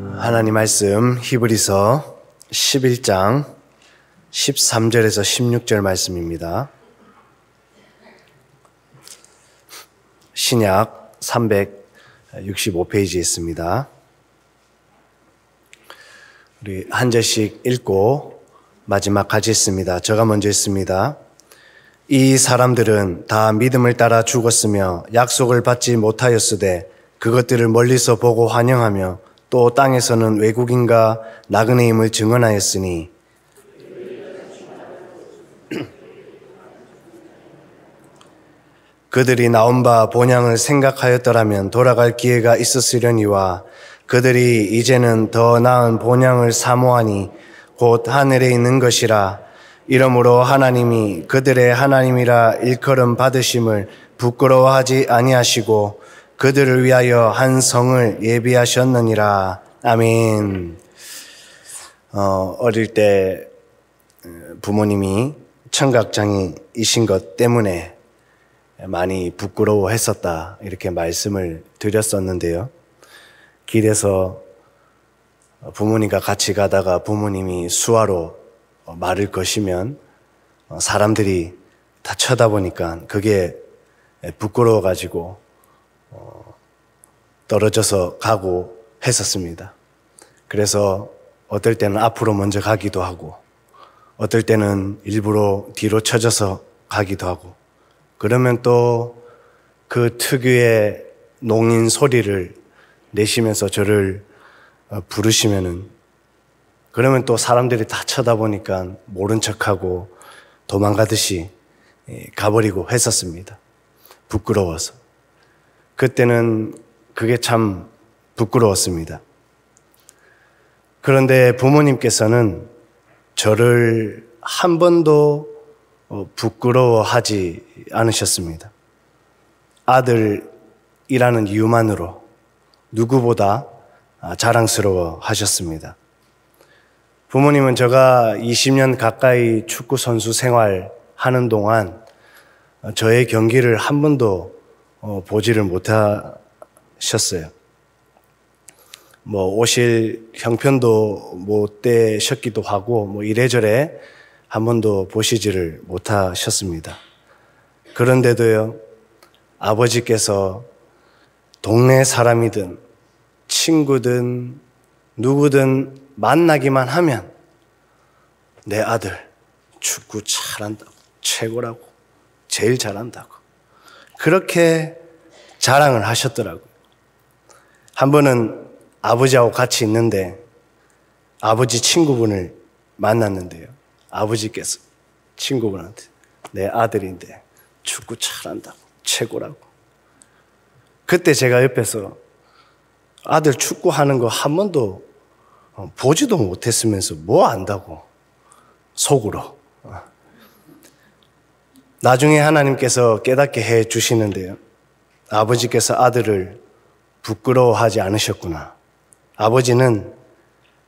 하나님 말씀 히브리서 11장 13절에서 16절 말씀입니다. 신약 365페이지에 있습니다. 우리 한 절씩 읽고 마지막까지 읽습니다. 제가 먼저 읽습니다. 이 사람들은 다 믿음을 따라 죽었으며 약속을 받지 못하였으되 그것들을 멀리서 보고 환영하며 또 땅에서는 외국인과 나그네임을 증언하였으니 그들이 나온 바 본향을 생각하였더라면 돌아갈 기회가 있었으려니와 그들이 이제는 더 나은 본향을 사모하니 곧 하늘에 있는 것이라. 이러므로 하나님이 그들의 하나님이라 일컬음 받으심을 부끄러워하지 아니하시고 그들을 위하여 한 성을 예비하셨느니라. 아멘. 어릴 때 부모님이 청각장애이신 것 때문에 많이 부끄러워했었다 이렇게 말씀을 드렸었는데요. 길에서 부모님과 같이 가다가 부모님이 수화로 말을 거시면 사람들이 다 쳐다보니까 그게 부끄러워가지고 떨어져서 가고 했었습니다. 그래서 어떨 때는 앞으로 먼저 가기도 하고 어떨 때는 일부러 뒤로 쳐져서 가기도 하고 그러면 또 그 특유의 농인 소리를 내시면서 저를 부르시면은 그러면 또 사람들이 다 쳐다보니까 모른 척하고 도망가듯이 가버리고 했었습니다. 부끄러워서. 그때는 그게 참 부끄러웠습니다. 그런데 부모님께서는 저를 한 번도 부끄러워하지 않으셨습니다. 아들이라는 이유만으로 누구보다 자랑스러워 하셨습니다. 부모님은 제가 20년 가까이 축구 선수 생활하는 동안 저의 경기를 한 번도 보지를 못하셨어요. 오실 형편도 못 되셨기도 하고 이래저래 한 번도 보시지를 못하셨습니다. 그런데도요, 아버지께서 동네 사람이든 친구든 누구든 만나기만 하면 내 아들 축구 잘한다고, 최고라고, 제일 잘한다고 그렇게 자랑을 하셨더라고요. 한 번은 아버지하고 같이 있는데 아버지 친구분을 만났는데요. 아버지께서 친구분한테 내 아들인데 축구 잘한다고, 최고라고. 그때 제가 옆에서 아들 축구하는 거 한 번도 보지도 못했으면서 뭐 안다고 속으로. 나중에 하나님께서 깨닫게 해 주시는데요. 아버지께서 아들을 부끄러워하지 않으셨구나. 아버지는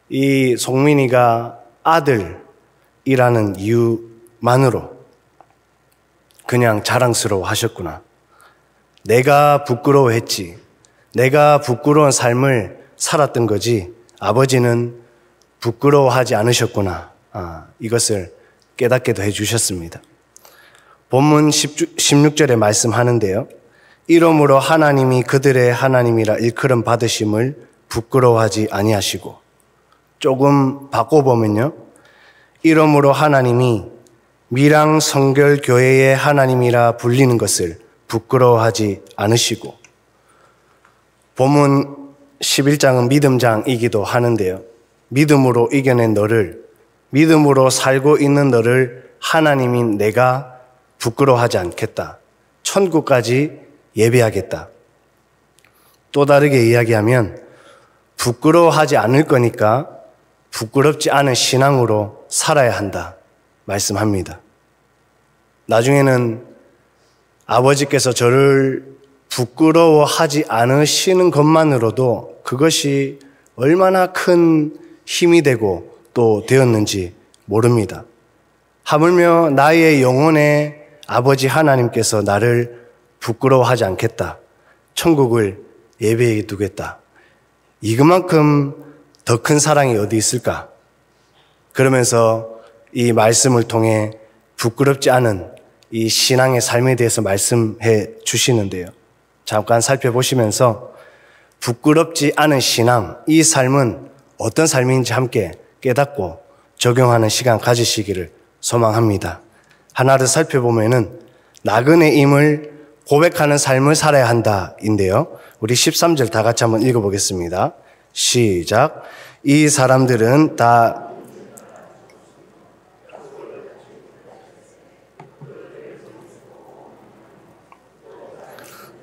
이 송민이가 아들이라는 이유만으로 그냥 자랑스러워 하셨구나. 내가 부끄러워했지. 내가 부끄러운 삶을 살았던 거지. 아버지는 부끄러워하지 않으셨구나. 이것을 깨닫게도 해주셨습니다. 본문 16절에 말씀하는데요. 이러므로 하나님이 그들의 하나님이라 일컬음 받으심을 부끄러워하지 아니하시고, 조금 바꿔보면요. 이러므로 하나님이 밀양 성결교회의 하나님이라 불리는 것을 부끄러워하지 않으시고, 본문 11장은 믿음장이기도 하는데요. 믿음으로 이겨낸 너를, 믿음으로 살고 있는 너를 하나님인 내가 부끄러워하지 않겠다. 천국까지 예배하겠다. 또 다르게 이야기하면 부끄러워하지 않을 거니까 부끄럽지 않은 신앙으로 살아야 한다 말씀합니다. 나중에는 아버지께서 저를 부끄러워하지 않으시는 것만으로도 그것이 얼마나 큰 힘이 되고 또 되었는지 모릅니다. 하물며 나의 영혼의 아버지 하나님께서 나를 부끄러워하지 않겠다. 천국을 예배해 두겠다. 이것만큼 더 큰 사랑이 어디 있을까? 그러면서 이 말씀을 통해 부끄럽지 않은 이 신앙의 삶에 대해서 말씀해 주시는데요. 잠깐 살펴보시면서 부끄럽지 않은 신앙, 이 삶은 어떤 삶인지 함께 깨닫고 적용하는 시간 가지시기를 소망합니다. 하나를 살펴보면은 나그네임을 고백하는 삶을 살아야 한다인데요. 우리 13절 다 같이 한번 읽어보겠습니다. 시작. 이 사람들은 다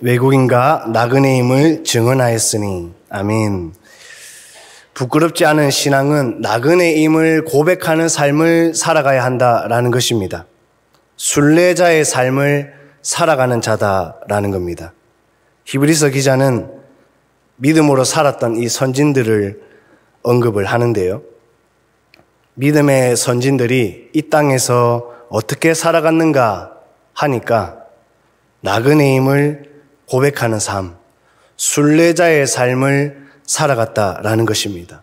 외국인과 나그네임을 증언하였으니. 아멘. 부끄럽지 않은 신앙은 나그네임을 고백하는 삶을 살아가야 한다라는 것입니다. 순례자의 삶을 살아가는 자다라는 겁니다. 히브리서 기자는 믿음으로 살았던 이 선진들을 언급을 하는데요. 믿음의 선진들이 이 땅에서 어떻게 살아갔는가 하니까 나그네임을 고백하는 삶, 순례자의 삶을 살아갔다라는 것입니다.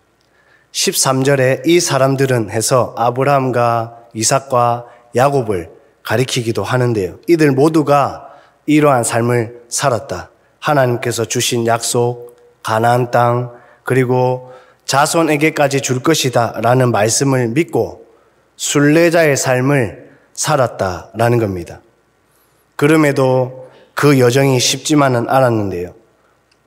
13절에 이 사람들은 해서 아브라함과 이삭과 야곱을 가리키기도 하는데요. 이들 모두가 이러한 삶을 살았다. 하나님께서 주신 약속, 가나안 땅, 그리고 자손에게까지 줄 것이다 라는 말씀을 믿고 순례자의 삶을 살았다라는 겁니다. 그럼에도 그 여정이 쉽지만은 않았는데요.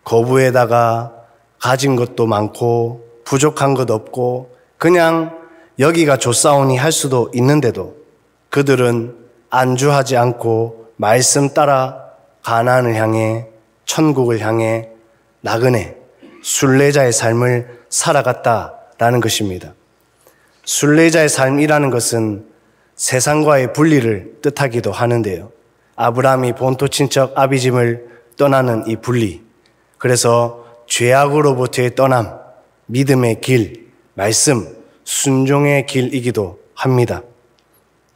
거부에다가 가진 것도 많고 부족한 것 없고 그냥 여기가 좋사오니 할 수도 있는데도 그들은 안주하지 않고 말씀 따라 가나안을 향해 천국을 향해 나그네 순례자의 삶을 살아갔다라는 것입니다. 순례자의 삶이라는 것은 세상과의 분리를 뜻하기도 하는데요. 아브라함이 본토 친척 아비집을 떠나는 이 분리, 그래서 죄악으로부터의 떠남, 믿음의 길, 말씀, 순종의 길이기도 합니다.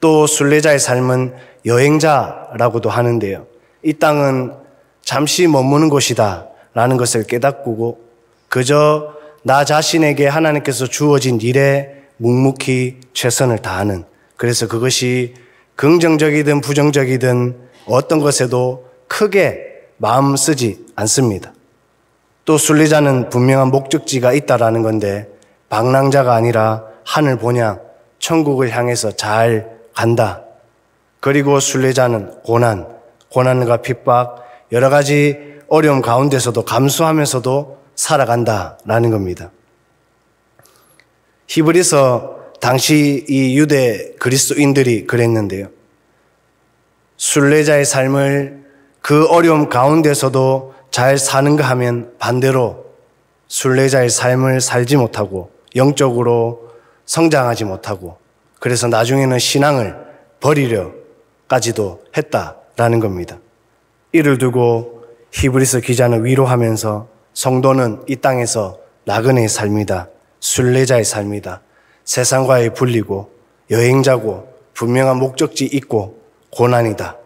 또 순례자의 삶은 여행자라고도 하는데요. 이 땅은 잠시 머무는 곳이다 라는 것을 깨닫고 그저 나 자신에게 하나님께서 주어진 일에 묵묵히 최선을 다하는, 그래서 그것이 긍정적이든 부정적이든 어떤 것에도 크게 마음 쓰지 않습니다. 또 순례자는 분명한 목적지가 있다라는 건데 방랑자가 아니라 하늘 본향 천국을 향해서 잘 간다. 그리고 순례자는 고난과 핍박, 여러 가지 어려움 가운데서도 감수하면서도 살아간다라는 겁니다. 히브리서 당시 이 유대 그리스도인들이 그랬는데요. 순례자의 삶을 그 어려움 가운데서도 잘 사는가 하면 반대로 순례자의 삶을 살지 못하고 영적으로 성장하지 못하고 그래서 나중에는 신앙을 버리려까지도 했다라는 겁니다. 이를 두고 히브리서 기자는 위로하면서 성도는 이 땅에서 나그네의 삶이다. 순례자의 삶이다. 세상과의 분리고 여행자고 분명한 목적지 있고 고난이다.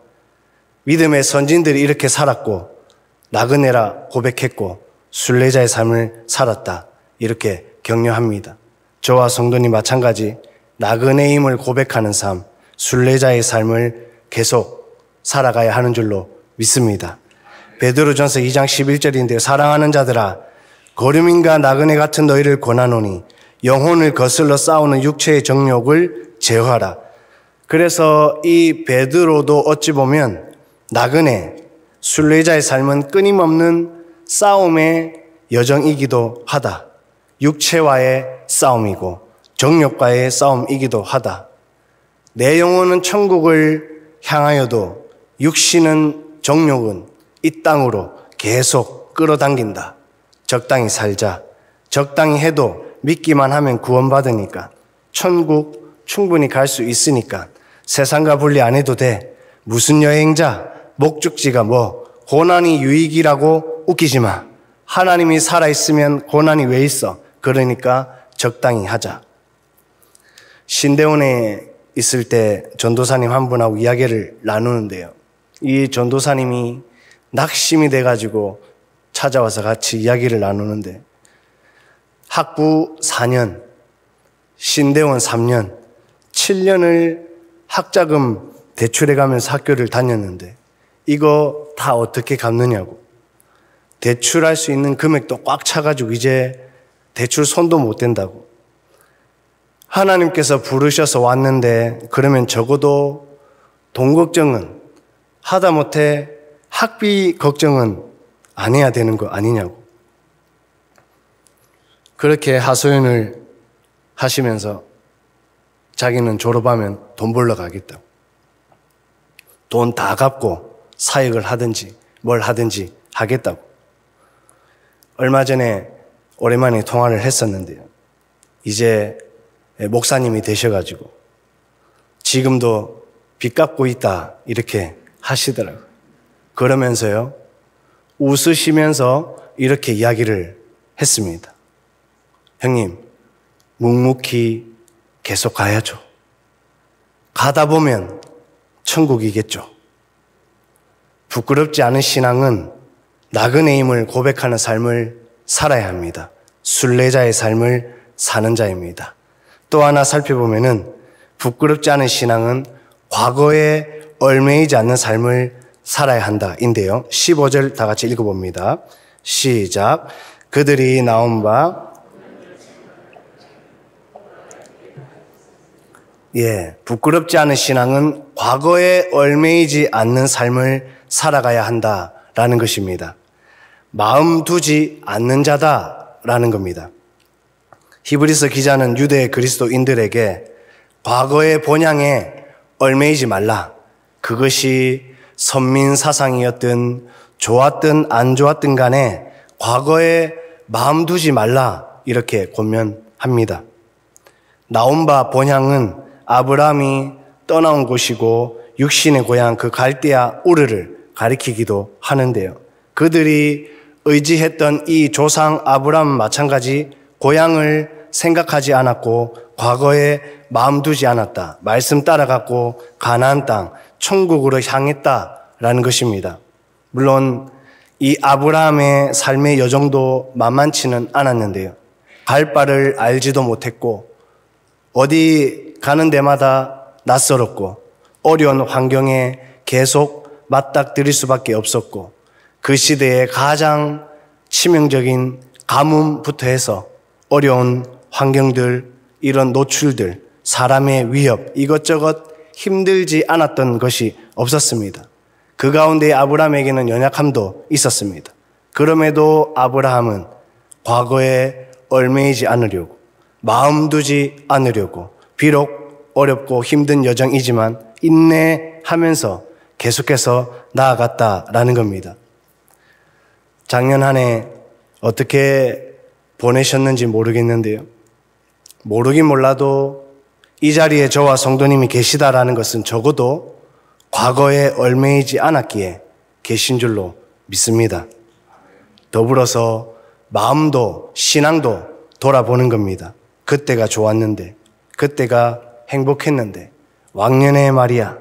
믿음의 선진들이 이렇게 살았고 나그네라 고백했고 순례자의 삶을 살았다. 이렇게 격려합니다. 저와 성도님 마찬가지 나그네임을 고백하는 삶, 순례자의 삶을 계속 살아가야 하는 줄로 믿습니다. 베드로전서 2장 11절인데요. 사랑하는 자들아, 거류민과 나그네 같은 너희를 권하노니 영혼을 거슬러 싸우는 육체의 정욕을 제어하라. 그래서 이 베드로도 어찌 보면 나그네, 순례자의 삶은 끊임없는 싸움의 여정이기도 하다. 육체와의 싸움이고 정욕과의 싸움이기도 하다. 내 영혼은 천국을 향하여도 육신은 정욕은 이 땅으로 계속 끌어당긴다. 적당히 살자. 적당히 해도 믿기만 하면 구원받으니까 천국 충분히 갈 수 있으니까 세상과 분리 안 해도 돼. 무슨 여행자, 목적지가 뭐 고난이 유익이라고 웃기지 마. 하나님이 살아있으면 고난이 왜 있어? 그러니까 적당히 하자. 신대원에 있을 때 전도사님 한 분하고 이야기를 나누는데요. 이 전도사님이 낙심이 돼가지고 찾아와서 같이 이야기를 나누는데 학부 4년, 신대원 3년, 7년을 학자금 대출해가면서 학교를 다녔는데 이거 다 어떻게 갚느냐고. 대출할 수 있는 금액도 꽉 차가지고 이제 대출 손도 못 댄다고. 하나님께서 부르셔서 왔는데 그러면 적어도 돈 걱정은 하다못해 학비 걱정은 안 해야 되는 거 아니냐고. 그렇게 하소연을 하시면서 자기는 졸업하면 돈 벌러 가겠다고. 돈 다 갚고 사역을 하든지 뭘 하든지 하겠다고. 얼마 전에 오랜만에 통화를 했었는데요. 이제 목사님이 되셔가지고 지금도 빚 갚고 있다 이렇게 하시더라고요. 그러면서요, 웃으시면서 이렇게 이야기를 했습니다. 형님, 묵묵히 계속 가야죠. 가다 보면 천국이겠죠. 부끄럽지 않은 신앙은 나그네임을 고백하는 삶을 살아야 합니다. 순례자의 삶을 사는 자입니다. 또 하나 살펴보면은 부끄럽지 않은 신앙은 과거에 얽매이지 않는 삶을 살아야 한다인데요. 15절 다 같이 읽어봅니다. 시작. 그들이 나온 바 부끄럽지 않은 신앙은 과거에 얽매이지 않는 삶을 살아가야 한다라는 것입니다. 마음 두지 않는 자다라는 겁니다. 히브리서 기자는 유대 그리스도인들에게 과거의 본향에 얽매이지 말라. 그것이 선민 사상이었든 좋았든 안 좋았든 간에 과거에 마음 두지 말라 이렇게 권면합니다. 나온 바 본향은 아브라함이 떠나온 곳이고 육신의 고향 그 갈대아 우르를 가리키기도 하는데요. 그들이 의지했던 이 조상 아브라함 마찬가지 고향을 생각하지 않았고 과거에 마음 두지 않았다. 말씀 따라갔고 가나안 땅 천국으로 향했다라는 것입니다. 물론 이 아브라함의 삶의 여정도 만만치는 않았는데요. 갈 바를 알지도 못했고 어디 가는 데마다 낯설었고 어려운 환경에 계속 맞닥뜨릴 수밖에 없었고 그 시대의 가장 치명적인 가뭄부터 해서 어려운 환경들, 이런 노출들, 사람의 위협, 이것저것 힘들지 않았던 것이 없었습니다. 그 가운데 아브라함에게는 연약함도 있었습니다. 그럼에도 아브라함은 과거에 얽매이지 않으려고, 마음 두지 않으려고, 비록 어렵고 힘든 여정이지만 인내하면서 계속해서 나아갔다라는 겁니다. 작년 한 해 어떻게 보내셨는지 모르겠는데요. 모르긴 몰라도 이 자리에 저와 성도님이 계시다라는 것은 적어도 과거에 얽매이지 않았기에 계신 줄로 믿습니다. 더불어서 마음도 신앙도 돌아보는 겁니다. 그때가 좋았는데, 그때가 행복했는데, 왕년의 말이야.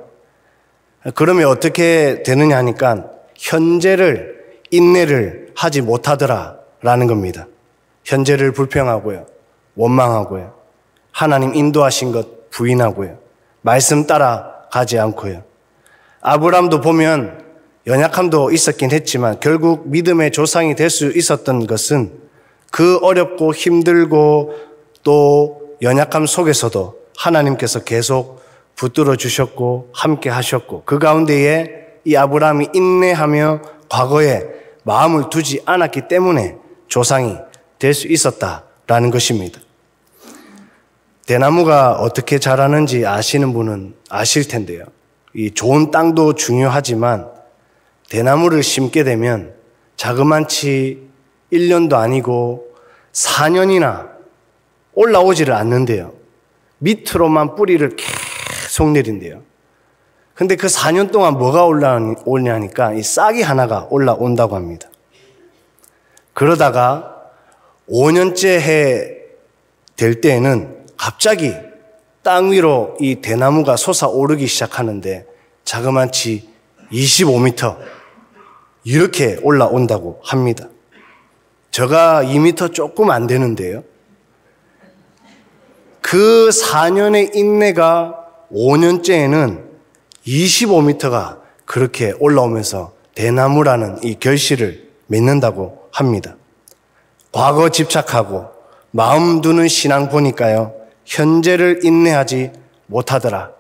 그러면 어떻게 되느냐 하니까 현재를 인내를 하지 못하더라라는 겁니다. 현재를 불평하고요, 원망하고요, 하나님 인도하신 것 부인하고요, 말씀 따라가지 않고요. 아브라함도 보면 연약함도 있었긴 했지만 결국 믿음의 조상이 될 수 있었던 것은 그 어렵고 힘들고 또 연약함 속에서도 하나님께서 계속 붙들어 주셨고 함께 하셨고 그 가운데에 이 아브라함이 인내하며 과거에 마음을 두지 않았기 때문에 조상이 될 수 있었다라는 것입니다. 대나무가 어떻게 자라는지 아시는 분은 아실 텐데요. 이 좋은 땅도 중요하지만 대나무를 심게 되면 자그만치 1년도 아니고 4년이나 올라오지를 않는데요. 밑으로만 뿌리를 계속 내린대요. 근데 그 4년 동안 뭐가 올라오냐니까 이 싹이 하나가 올라온다고 합니다. 그러다가 5년째 될 때에는 갑자기 땅 위로 이 대나무가 솟아오르기 시작하는데 자그마치 25m 이렇게 올라온다고 합니다. 저가 2m 조금 안 되는데요. 그 4년의 인내가 5년째에는 25m가 그렇게 올라오면서 대나무라는 이 결실을 맺는다고 합니다. 과거 집착하고 마음 두는 신앙 보니까요, 현재를 인내하지 못하더라.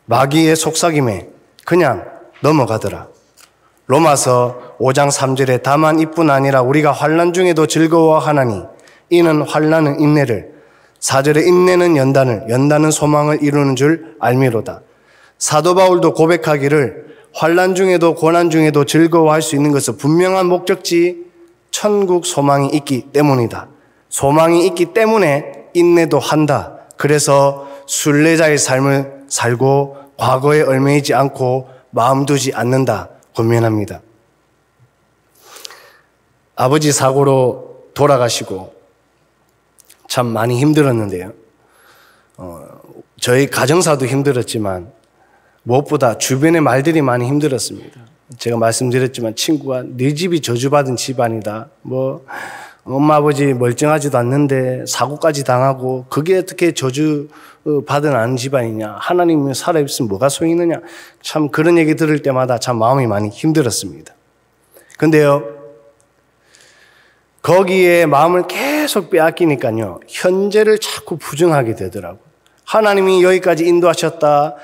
마귀의 속삭임에 그냥 넘어가더라. 로마서 5장 3절에 다만 이뿐 아니라 우리가 환난 중에도 즐거워하나니 이는 환난은 인내를, 4절에 인내는 연단을, 연단은 소망을 이루는 줄 알미로다. 사도 바울도 고백하기를 환난 중에도 고난 중에도 즐거워할 수 있는 것은 분명한 목적지 천국 소망이 있기 때문이다. 소망이 있기 때문에 인내도 한다. 그래서 순례자의 삶을 살고 과거에 얽매이지 않고 마음 두지 않는다 권면합니다. 아버지 사고로 돌아가시고 참 많이 힘들었는데요. 저희 가정사도 힘들었지만 무엇보다 주변의 말들이 많이 힘들었습니다. 제가 말씀드렸지만 친구가 네 집이 저주받은 집안이다. 엄마 아버지 멀쩡하지도 않는데 사고까지 당하고 그게 어떻게 저주받은 않은 집안이냐. 하나님이 살아있으면 뭐가 소용이 있느냐. 참 그런 얘기 들을 때마다 참 마음이 많이 힘들었습니다. 근데요, 거기에 마음을 계속 빼앗기니까요, 현재를 자꾸 부정하게 되더라고요. 하나님이 여기까지 인도하셨다.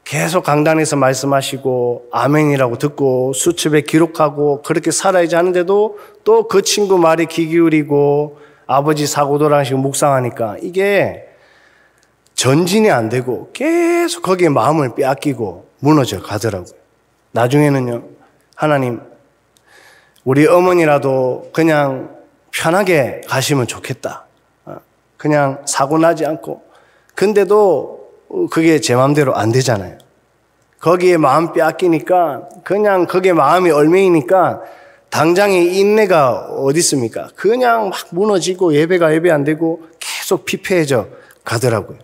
계속 강단에서 말씀하시고 아멘이라고 듣고 수첩에 기록하고 그렇게 살아야지 하는데도 또 그 친구 말에 귀 기울이고 아버지 사고 돌아가시고 묵상하니까 이게 전진이 안 되고 계속 거기에 마음을 빼앗기고 무너져 가더라고요. 나중에는요, 하나님 우리 어머니라도 그냥 편하게 가시면 좋겠다. 그냥 사고 나지 않고. 근데도 그게 제 마음대로 안 되잖아요. 거기에 마음 빼앗기니까 그냥 거기에 마음이 얽매이니까 당장에 인내가 어디 있습니까? 그냥 막 무너지고 예배가 예배 안 되고 계속 피폐해져 가더라고요.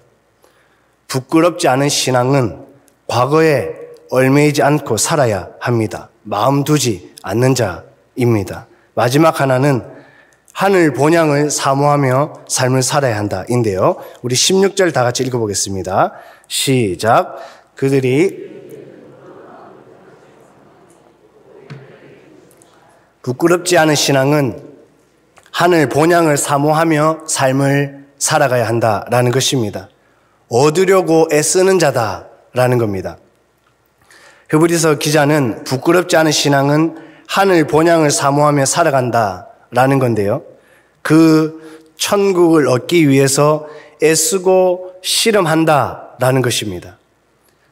부끄럽지 않은 신앙은 과거에 얽매이지 않고 살아야 합니다. 마음 두지 않는 자입니다. 마지막 하나는 하늘 본향을 사모하며 삶을 살아야 한다인데요. 우리 16절 다 같이 읽어보겠습니다. 시작. 그들이 부끄럽지 않은 신앙은 하늘 본향을 사모하며 삶을 살아가야 한다라는 것입니다. 얻으려고 애쓰는 자다라는 겁니다. 히브리서 기자는 부끄럽지 않은 신앙은 하늘 본향을 사모하며 살아간다라는 건데요. 그 천국을 얻기 위해서 애쓰고 씨름한다라는 것입니다.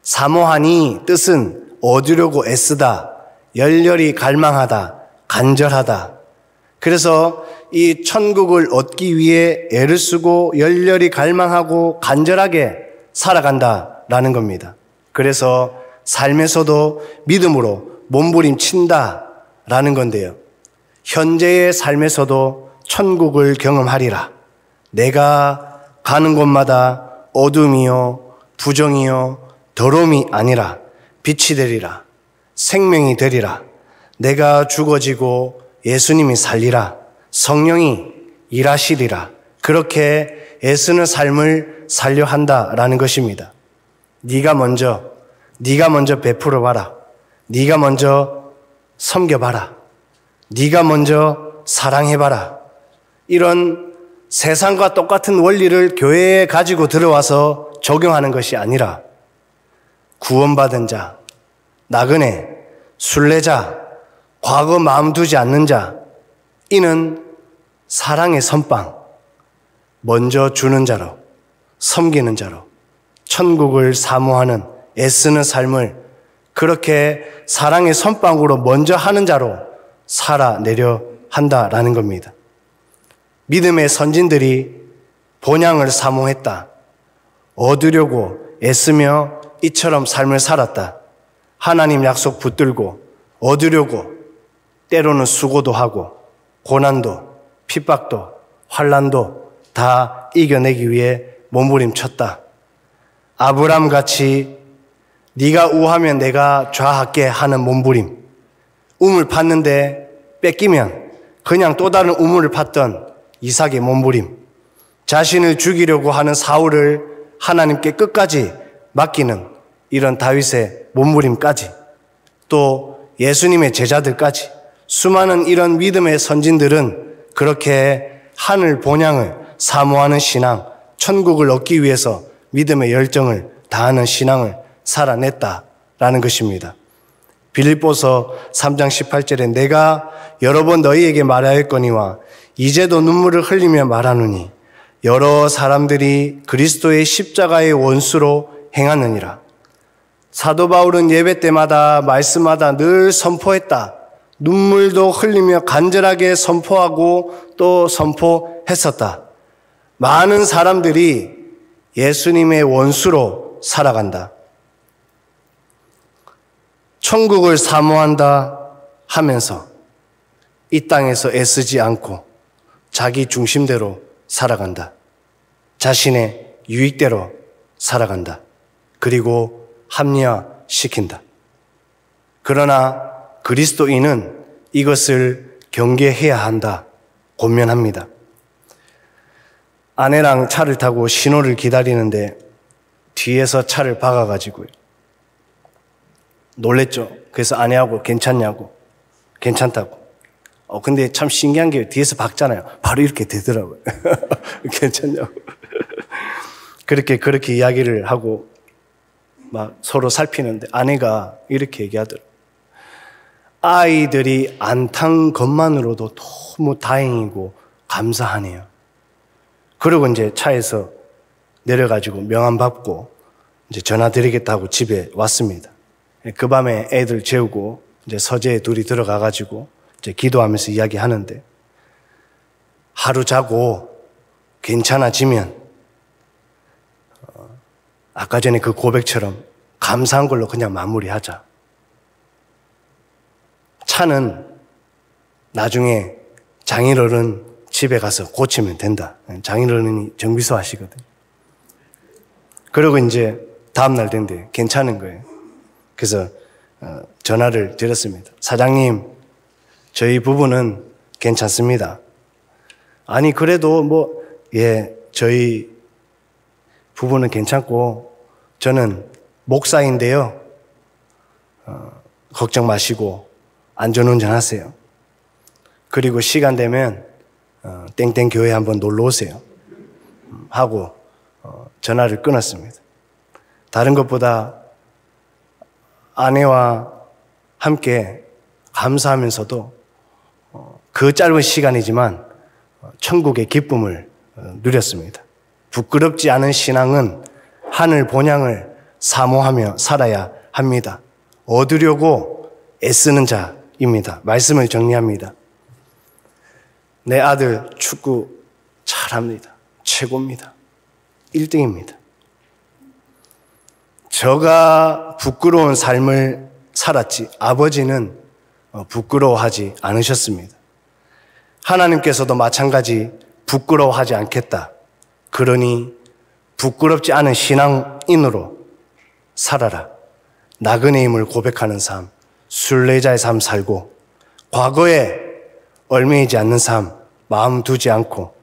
사모하니 뜻은 얻으려고 애쓰다, 열렬히 갈망하다, 간절하다. 그래서 이 천국을 얻기 위해 애를 쓰고 열렬히 갈망하고 간절하게 살아간다라는 겁니다. 그래서 삶에서도 믿음으로 몸부림친다라는 건데요. 현재의 삶에서도 천국을 경험하리라. 내가 가는 곳마다 어둠이요, 부정이요, 더러움이 아니라 빛이 되리라. 생명이 되리라. 내가 죽어지고 예수님이 살리라. 성령이 일하시리라. 그렇게 애쓰는 삶을 살려 한다라는 것입니다. 네가 먼저 베풀어 봐라. 네가 먼저 섬겨봐라. 네가 먼저 사랑해봐라. 이런 세상과 똑같은 원리를 교회에 가지고 들어와서 적용하는 것이 아니라 구원받은 자, 나그네, 순례자, 과거 마음 두지 않는 자, 이는 사랑의 선빵, 먼저 주는 자로, 섬기는 자로, 천국을 사모하는 애쓰는 삶을 그렇게 사랑의 선빵으로 먼저 하는 자로 살아내려 한다라는 겁니다. 믿음의 선진들이 본향을 사모했다. 얻으려고 애쓰며 이처럼 삶을 살았다. 하나님 약속 붙들고 얻으려고 때로는 수고도 하고 고난도 핍박도 환난도 다 이겨내기 위해 몸부림쳤다. 아브람같이 네가 우하면 내가 좌할게 하는 몸부림, 우물 팠는데 뺏기면 그냥 또 다른 우물을 팠던 이삭의 몸부림, 자신을 죽이려고 하는 사울을 하나님께 끝까지 맡기는 이런 다윗의 몸부림까지, 또 예수님의 제자들까지 수많은 이런 믿음의 선진들은 그렇게 하늘 본향을 사모하는 신앙, 천국을 얻기 위해서 믿음의 열정을 다하는 신앙을 살아냈다라는 것입니다. 빌립보서 3장 18절에 내가 여러 번 너희에게 말하였거니와 이제도 눈물을 흘리며 말하노니 여러 사람들이 그리스도의 십자가의 원수로 행하느니라. 사도 바울은 예배 때마다 말씀마다 늘 선포했다. 눈물도 흘리며 간절하게 선포하고 또 선포했었다. 많은 사람들이 예수님의 원수로 살아간다. 천국을 사모한다 하면서 이 땅에서 애쓰지 않고 자기 중심대로 살아간다. 자신의 유익대로 살아간다. 그리고 합리화시킨다. 그러나 그리스도인은 이것을 경계해야 한다. 권면합니다. 아내랑 차를 타고 신호를 기다리는데 뒤에서 차를 박아가지고요. 놀랬죠. 그래서 아내하고 괜찮냐고. 괜찮다고. 근데 참 신기한 게 뒤에서 박잖아요. 바로 이렇게 되더라고요. 괜찮냐고. 그렇게 이야기를 하고 막 서로 살피는데 아내가 이렇게 얘기하더라고요. 아이들이 안 탄 것만으로도 너무 다행이고 감사하네요. 그리고 이제 차에서 내려가지고 명함 받고 이제 전화 드리겠다고 집에 왔습니다. 그 밤에 애들 재우고 이제 서재에 둘이 들어가가지고 이제 기도하면서 이야기하는데 하루 자고 괜찮아지면 아까 전에 그 고백처럼 감사한 걸로 그냥 마무리하자. 차는 나중에 장인어른 집에 가서 고치면 된다. 장인어른이 정비소 하시거든요. 그리고 이제 다음날 된대. 괜찮은 거예요. 그래서 전화를 드렸습니다. 사장님, 저희 부부는 괜찮습니다. 아니 그래도 저희 부부는 괜찮고 저는 목사인데요. 걱정 마시고 안전운전 하세요. 그리고 시간 되면 땡땡 교회 한번 놀러 오세요. 하고 전화를 끊었습니다. 다른 것보다 아내와 함께 감사하면서도 그 짧은 시간이지만 천국의 기쁨을 누렸습니다. 부끄럽지 않은 신앙은 하늘 본향을 사모하며 살아야 합니다. 얻으려고 애쓰는 자입니다. 말씀을 정리합니다. 내 아들 축구 잘합니다. 최고입니다. 1등입니다. 저가 부끄러운 삶을 살았지 아버지는 부끄러워하지 않으셨습니다. 하나님께서도 마찬가지 부끄러워하지 않겠다. 그러니 부끄럽지 않은 신앙인으로 살아라. 나그네 임을 고백하는 삶, 순례자의 삶 살고 과거에 얽매이지 않는 삶, 마음 두지 않고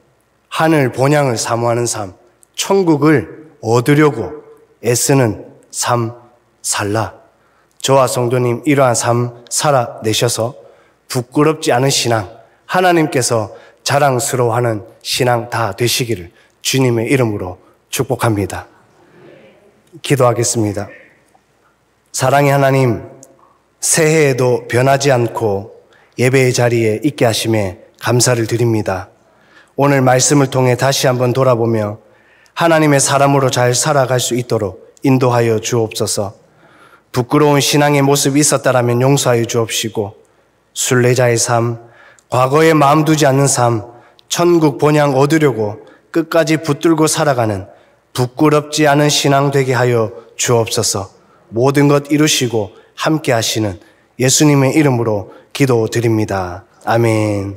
하늘 본향을 사모하는 삶, 천국을 얻으려고 애쓰는 삶 살라. 저와 성도님 이러한 삶 살아내셔서 부끄럽지 않은 신앙, 하나님께서 자랑스러워하는 신앙 다 되시기를 주님의 이름으로 축복합니다. 기도하겠습니다. 사랑의 하나님, 새해에도 변하지 않고 예배의 자리에 있게 하심에 감사를 드립니다. 오늘 말씀을 통해 다시 한번 돌아보며 하나님의 사람으로 잘 살아갈 수 있도록 인도하여 주옵소서. 부끄러운 신앙의 모습이 있었다라면 용서하여 주옵시고 순례자의 삶, 과거에 마음 두지 않는 삶, 천국 본향 얻으려고 끝까지 붙들고 살아가는 부끄럽지 않은 신앙 되게 하여 주옵소서. 모든 것 이루시고 함께 하시는 예수님의 이름으로 기도드립니다. 아멘.